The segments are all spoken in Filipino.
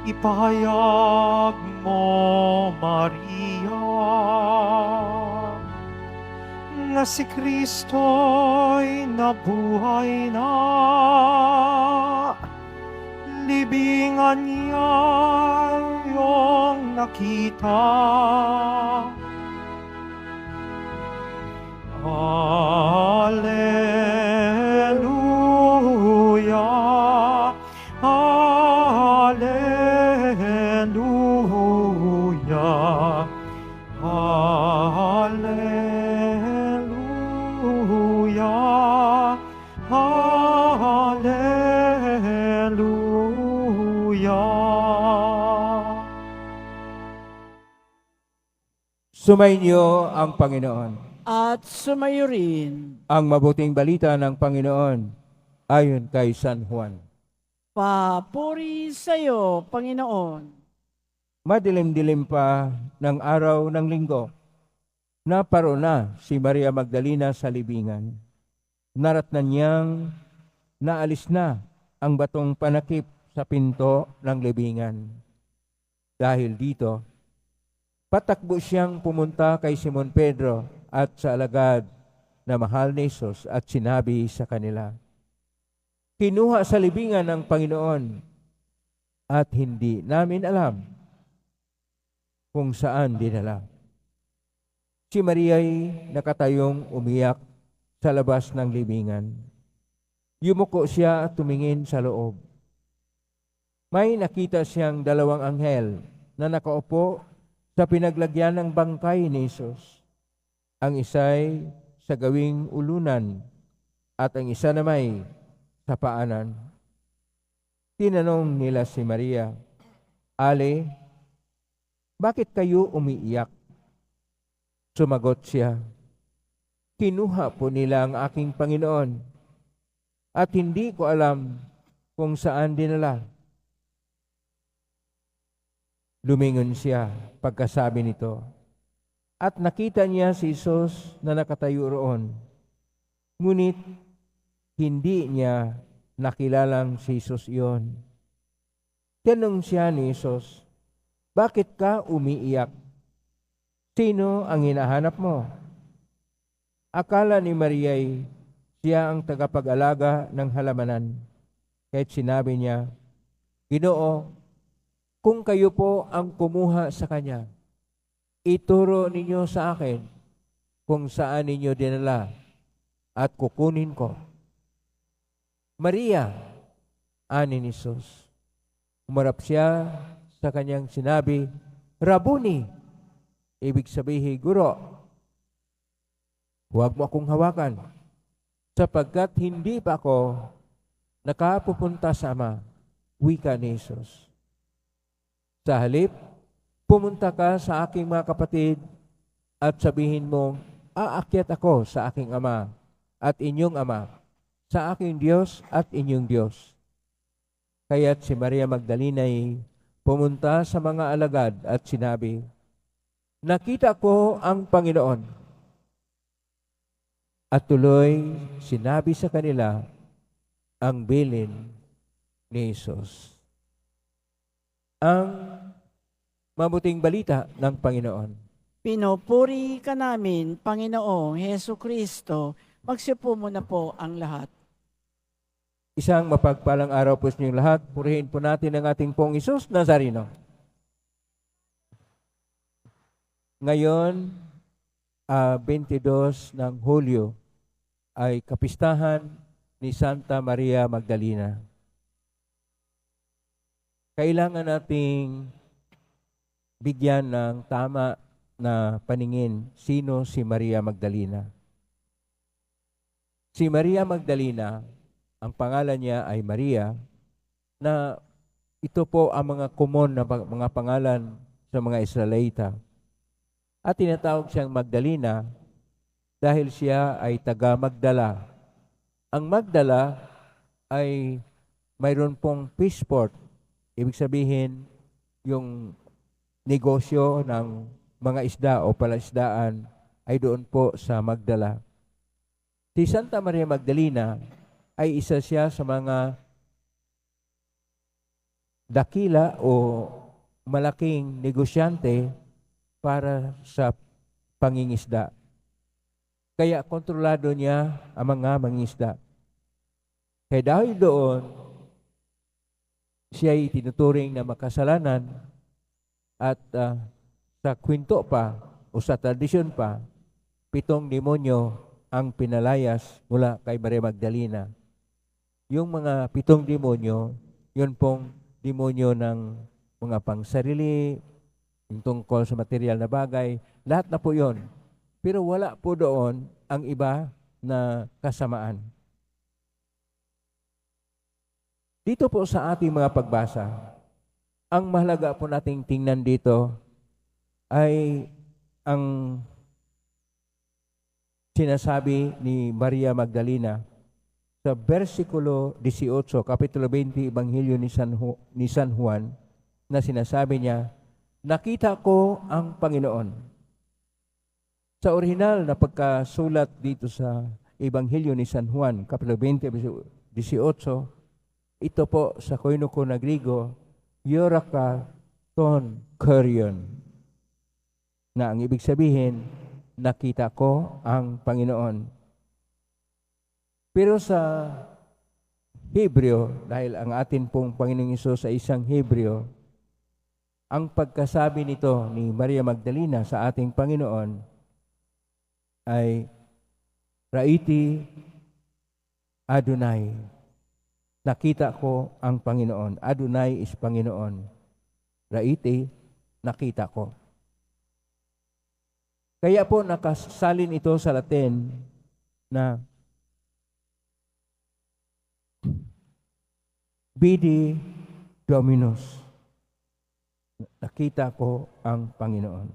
Ipahayag mo, Maria, nga si Kristo'y nabuhay na. Libingan niya iyong nakita. Hallelujah, hallelujah, hallelujah, hallelujah. Sumainyo ang Panginoon. At sumayo rin. Ang mabuting balita ng Panginoon ayon kay San Juan. Papuri sa iyo, Panginoon. Madilim-dilim pa ng araw ng linggo, naparoon na si Maria Magdalena sa libingan. Naratnan niyang naalis na ang batong panakip sa pinto ng libingan. Dahil dito, patakbo siyang pumunta kay Simon Pedro at sa alagad na mahal ni Jesus at sinabi sa kanila, "Kinuha sa libingan ng Panginoon at hindi namin alam kung saan dinala." Si Maria'y nakatayong umiyak sa labas ng libingan. Yumuko siya at tumingin sa loob. May nakita siyang dalawang anghel na nakaupo sa pinaglagyan ng bangkay ni Jesus. Ang isa'y sa gawing ulunan at ang isa namay sa paanan. Tinanong nila si Maria, "Ale, bakit kayo umiiyak?" Sumagot siya, "Kinuha po nila ang aking Panginoon at hindi ko alam kung saan dinala." Lumingon siya pagkasabi nito at nakita niya si Jesus na nakatayo roon. Ngunit hindi niya nakilalang si Jesus iyon. Tanong siya ni Jesus, "Bakit ka umiiyak? Sino ang hinahanap mo?" Akala ni Maria'y siya ang tagapag-alaga ng halamanan. Kahit sinabi niya, "Ginoo, kung kayo po ang kumuha sa kanya, ituro ninyo sa akin kung saan ninyo dinala at kukunin ko." "Maria," ani ni Jesus. Umarap siya sa kanyang sinabi, "Rabuni," ibig sabihin, "Guro, huwag mo akong hawakan, sapagkat hindi pa ako nakapupunta sa Ama," wika ni Jesus. "Sa halip, pumunta ka sa aking mga kapatid at sabihin mo, aakyat ako sa aking Ama at inyong Ama, sa aking Diyos at inyong Diyos." Kaya't si Maria Magdalena ay pumunta sa mga alagad at sinabi, "Nakita ko ang Panginoon." At tuloy sinabi sa kanila ang bilin ni Jesus. Ang mabuting balita ng Panginoon. Pinupuri ka namin, Panginoong Heso Kristo. Magsipo muna po ang lahat. Isang mapagpalang araw po sa inyong lahat. Purihin po natin ang ating pong Isus Nazareno. Ngayon, 22 ng Hulyo ay kapistahan ni Santa Maria Magdalena. Kailangan nating bigyan ng tama na paningin sino si Maria Magdalena. Si Maria Magdalena, ang pangalan niya ay Maria, na ito po ang mga common na mga pangalan sa mga Israelita. At tinatawag siyang Magdalena dahil siya ay taga Magdala. Ang Magdala ay mayroon pong fishport. Ibig sabihin, yung negosyo ng mga isda o palaisdaan ay doon po sa Magdala. Si Santa Maria Magdalena ay isa siya sa mga dakila o malaking negosyante para sa pangingisda. Kaya kontrolado niya ang mga mangingisda. Kaya dahil doon, siya ay tinuturing na makasalanan at sa kwento pa o sa tradisyon pa, 7 demonyo ang pinalayas mula kay Maria Magdalena. Yung mga 7 demonyo, yun pong demonyo ng mga pangsarili, yung tungkol sa material na bagay, lahat na po yun. Pero wala po doon ang iba na kasamaan. Dito po sa ating mga pagbasa, ang mahalaga po nating tingnan dito ay ang sinasabi ni Maria Magdalena sa versikulo 18, kapitulo 20, Ebanghelyo ni San Juan, na sinasabi niya, nakita ko ang Panginoon. Sa orihinal na pagkasulat dito sa Ebanghelyo ni San Juan, kapitulo 20, 18, ito po sa Koinoko na Grigo, Yoraka ton Kurion, na ang ibig sabihin, nakita ko ang Panginoon. Pero sa Hebreo, dahil ang atin pong Panginoong Hesus ay isang Hebreo, ang pagkasabi nito ni Maria Magdalena sa ating Panginoon ay Raiti Adonai. Nakita ko ang Panginoon. Adonai is Panginoon. Raiti, nakita ko. Kaya po nakasalin ito sa Latin na Vidi Dominus. Nakita ko ang Panginoon.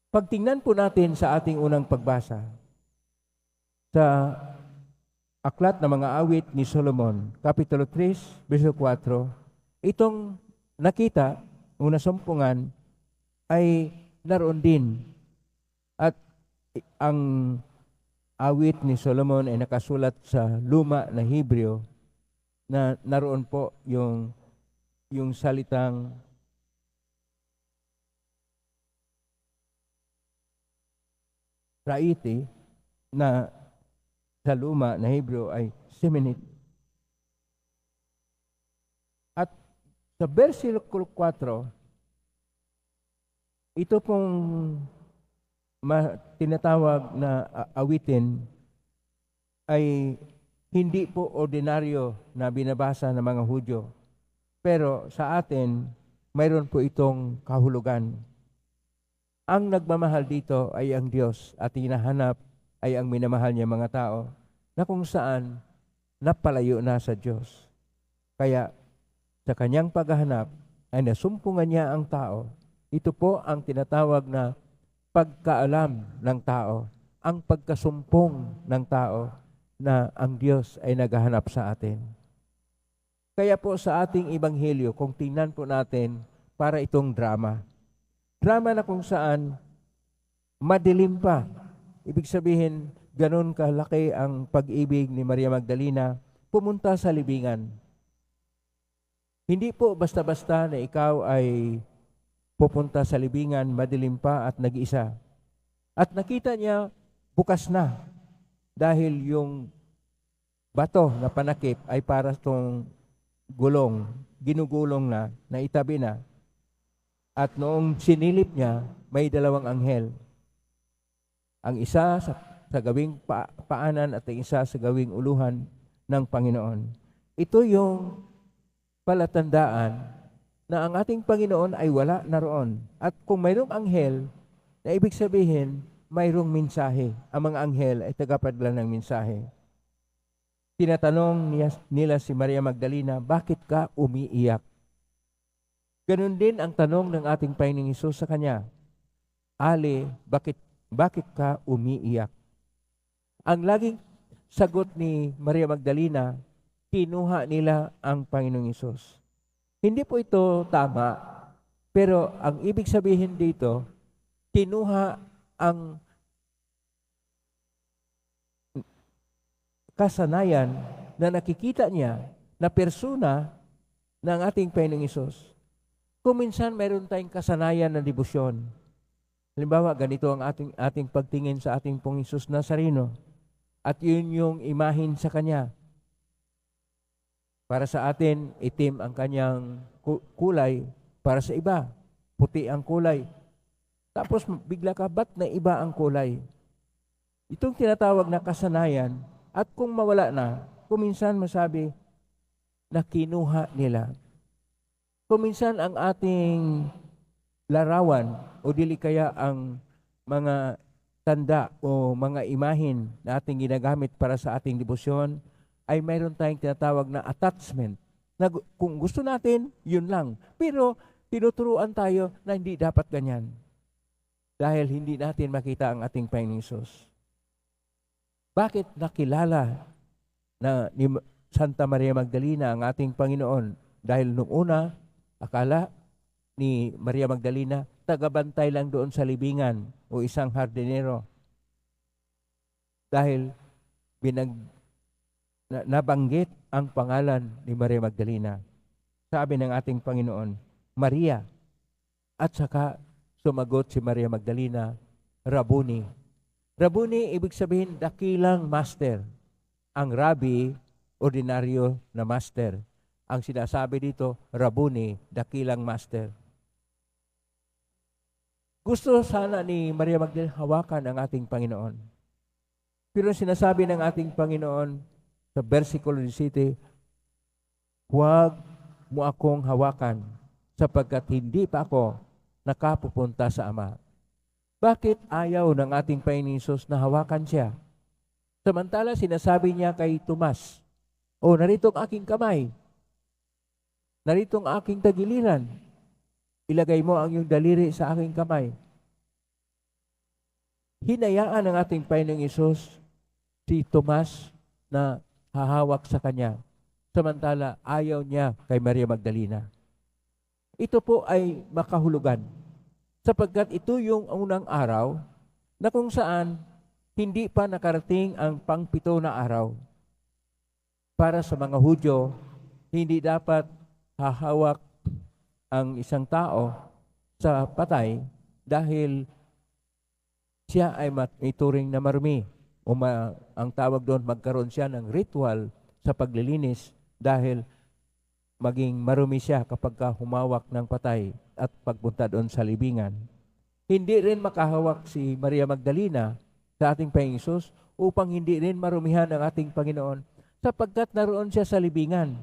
Pagtingnan po natin sa ating unang pagbasa sa Aklat ng mga Awit ni Solomon, Kapitulo 3, verso 4, itong nakita, una sumpungan, ay naroon din. At ang awit ni Solomon ay nakasulat sa luma na Hebreo na naroon po yung salitang Raiti na sa luma na Hebreo ay Seminit. At sa versikulo 4, ito pong tinatawag na awitin ay hindi po ordinaryo na binabasa ng mga Hudyo. Pero sa atin, mayroon po itong kahulugan. Ang nagmamahal dito ay ang Diyos at hinahanap ay ang minamahal niya mga tao na kung saan napalayo na sa Diyos. Kaya sa kanyang paghahanap ay nasumpungan niya ang tao. Ito po ang tinatawag na pagkaalam ng tao, ang pagkasumpong ng tao na ang Diyos ay naghahanap sa atin. Kaya po sa ating ebanghelyo, kung tingnan po natin, para itong drama. Drama na kung saan madilim pa. Ibig sabihin, ganun kalaki ang pag-ibig ni Maria Magdalena, pumunta sa libingan. Hindi po basta-basta na ikaw ay pupunta sa libingan, madilim pa at nag-isa. At nakita niya, bukas na. Dahil yung bato na panakip ay para itong gulong, ginugulong na, naitabi na. At noong sinilip niya, may 2 anghel. Ang isa sa gawing paanan at ang isa sa gawing uluhan ng Panginoon. Ito yung palatandaan na ang ating Panginoon ay wala na roon. At kung mayroong anghel, na ibig sabihin, mayroong mensahe. Ang mga anghel ay tagapadala ng mensahe. Tinatanong nila si Maria Magdalena, bakit ka umiiyak? Ganun din ang tanong ng ating Panginoong Hesus sa kanya. Ali, bakit ka umiiyak? Ang laging sagot ni Maria Magdalena, kinuha nila ang Panginoong Hesus. Hindi po ito tama, pero ang ibig sabihin dito, kinuha ang kasanayan na nakikita niya na persona ng ating Panginoong Hesus. Kung minsan mayroon tayong kasanayan ng debosyon. Halimbawa, ganito ang ating pagtingin sa ating Pong Hesus Nazareno. At yun yung imahin sa Kanya. Para sa atin, itim ang Kanyang kulay. Para sa iba, puti ang kulay. Tapos bigla ka, ba't na iba ang kulay? Itong tinatawag na kasanayan, at kung mawala na, kung minsan masabi na kinuha nila. Kung minsan ang ating larawan o dili kaya ang mga tanda o mga imahin na ating ginagamit para sa ating debosyon ay mayroon tayong tinatawag na attachment. Na kung gusto natin, yun lang. Pero tinuturuan tayo na hindi dapat ganyan. Dahil hindi natin makita ang ating Panginoong Hesus. Bakit nakilala na ni Santa Maria Magdalena ang ating Panginoon? Dahil nung una, akala ni Maria Magdalena, tagabantay lang doon sa libingan o isang hardinero. Dahil nabanggit ang pangalan ni Maria Magdalena. Sabi ng ating Panginoon, Maria. At saka sumagot si Maria Magdalena, Rabuni. Rabuni, ibig sabihin, dakilang master. Ang Rabbi, ordinaryo na master. Ang sinasabi dito, Rabuni, dakilang master. Gusto sana ni Maria Magdalena hawakan ang ating Panginoon. Pero sinasabi ng ating Panginoon sa versikulo 17, huwag mo akong hawakan sapagkat hindi pa ako nakapupunta sa Ama. Bakit ayaw ng ating Panginoon Hesus na hawakan siya? Samantala sinasabi niya kay Tomas, narito ang aking kamay. Narito ang aking tagiliran. Ilagay mo ang iyong daliri sa aking kamay. Hinayaan ng ating Panginoong Hesus si Tomas na hahawak sa kanya. Samantala, ayaw niya kay Maria Magdalena. Ito po ay makahulugan. Sapagkat ito yung unang araw na kung saan hindi pa nakarating ang pang-7 na araw. Para sa mga Hudyo, hindi dapat hahawak ang isang tao sa patay dahil siya ay ituring na marumi o ang tawag doon magkaroon siya ng ritual sa paglilinis dahil maging marumi siya kapag humawak ng patay at pagpunta doon sa libingan. Hindi rin makahawak si Maria Magdalena sa ating Panginoong Hesus upang hindi rin marumihan ang ating Panginoon sapagkat naroon siya sa libingan.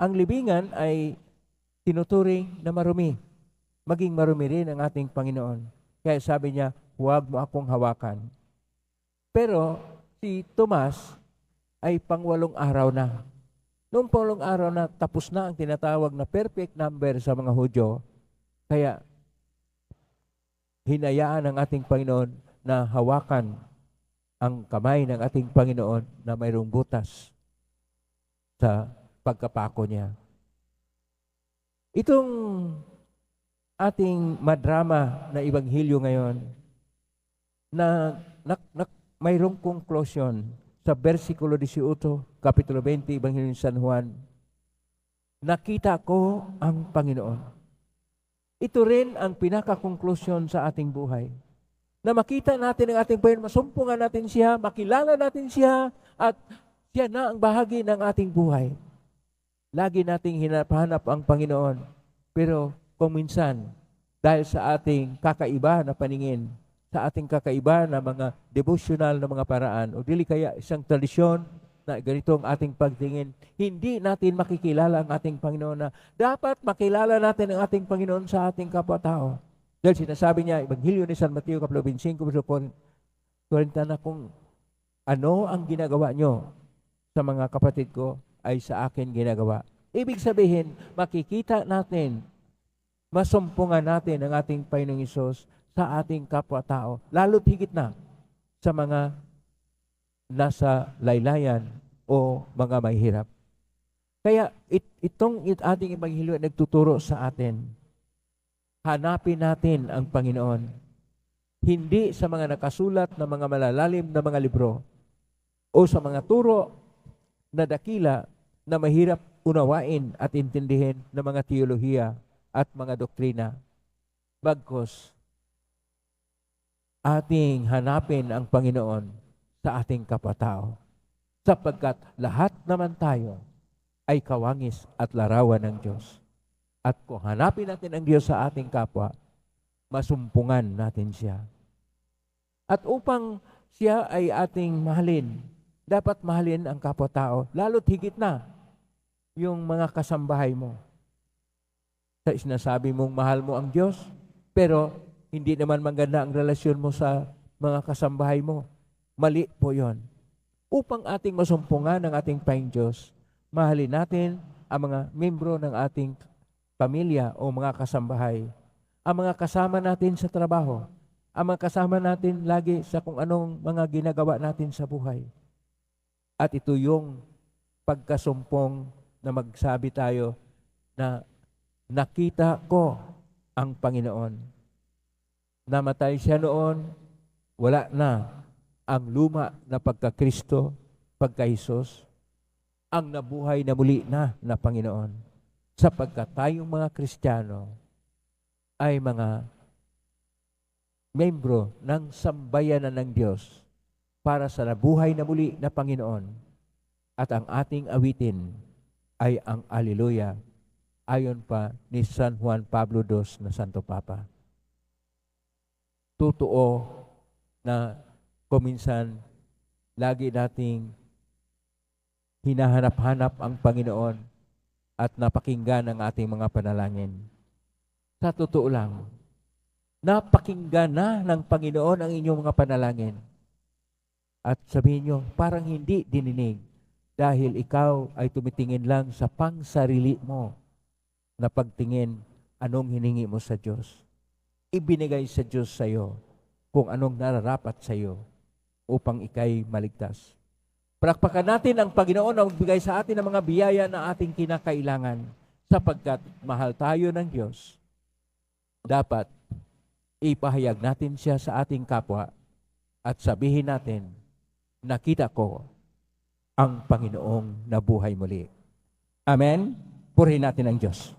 Ang libingan ay tinuturing na marumi. Maging marumi rin ang ating Panginoon. Kaya sabi niya, huwag mo akong hawakan. Pero si Tomas ay pang-8 araw na. Noong pang-8 araw na tapos na ang tinatawag na perfect number sa mga Hudyo. Kaya hinayaan ng ating Panginoon na hawakan ang kamay ng ating Panginoon na mayroong butas sa pagkapako niya. Itong ating madrama na Ebanghelyo ngayon na mayroong conclusion sa versikulo 18, kapitulo 20, Ebanghelyo ni San Juan. Nakita ko ang Panginoon. Ito rin ang pinaka-conclusion sa ating buhay. Na makita natin ang ating Panginoon, masumpungan natin siya, makilala natin siya, at siya na ang bahagi ng ating buhay. Lagi nating hinahanap ang Panginoon. Pero kung minsan, dahil sa ating kakaiba na paningin, sa ating kakaiba na mga devotional na mga paraan, o dili kaya isang tradisyon na ganito ang ating pagtingin, hindi natin makikilala ang ating Panginoon na dapat makilala natin ang ating Panginoon sa ating kapwa-tao. Dahil sinasabi niya, Ebanghelyo ni San Mateo, kapitulo 25, verso 40 na kung ano ang ginagawa nyo sa mga kapatid ko, ay sa akin ginagawa. Ibig sabihin, makikita natin, masumpungan natin ang ating Panginoong Hesus sa ating kapwa-tao, lalo't higit na sa mga nasa laylayan o mga mahihirap. Kaya itong ating Ebanghelyo ay nagtuturo sa atin. Hanapin natin ang Panginoon. Hindi sa mga nakasulat na mga malalalim na mga libro o sa mga turo na dakila na mahirap unawain at intindihin ng mga teolohiya at mga doktrina. Bagkus, ating hanapin ang Panginoon sa ating kapwa-tao, sapagkat lahat naman tayo ay kawangis at larawan ng Diyos. At kung hanapin natin ang Diyos sa ating kapwa, masumpungan natin siya. At upang siya ay ating mahalin, dapat mahalin ang kapwa-tao, lalo't higit na yung mga kasambahay mo. Sa sinasabi mong mahal mo ang Diyos, pero hindi naman maganda ang relasyon mo sa mga kasambahay mo. Mali po yon. Upang ating masumpungan ang ating Panginoong Diyos, mahalin natin ang mga membro ng ating pamilya o mga kasambahay, ang mga kasama natin sa trabaho, ang mga kasama natin lagi sa kung anong mga ginagawa natin sa buhay. At ito yung pagkasumpong na magsabi tayo na nakita ko ang Panginoon. Namatay siya noon, wala na ang luma na pagka-Kristo, pagka-Hesus, ang nabuhay na muli na Panginoon. Sapagkat tayong mga Kristiyano ay mga membro ng sambayanan ng Diyos para sa nabuhay na muli na Panginoon. At ang ating awitin ay ang Alleluia, ayon pa ni San Juan Pablo II na Santo Papa. Totoo na kuminsan lagi nating hinahanap-hanap ang Panginoon at napakinggan ang ating mga panalangin. Sa totoo lang, napakinggan na ng Panginoon ang inyong mga panalangin. At sabihin nyo, parang hindi dininig dahil ikaw ay tumitingin lang sa pangsarili mo na pagtingin anong hiningi mo sa Diyos. Ibinigay sa Diyos sa iyo kung anong nararapat sa iyo upang ikay maligtas. Palakpakan natin ang Panginoon na magbigay sa atin ng mga biyaya na ating kinakailangan sapagkat mahal tayo ng Diyos. Dapat ipahayag natin siya sa ating kapwa at sabihin natin, nakita ko ang Panginoong nabuhay muli. Amen? Purihin natin ang Diyos.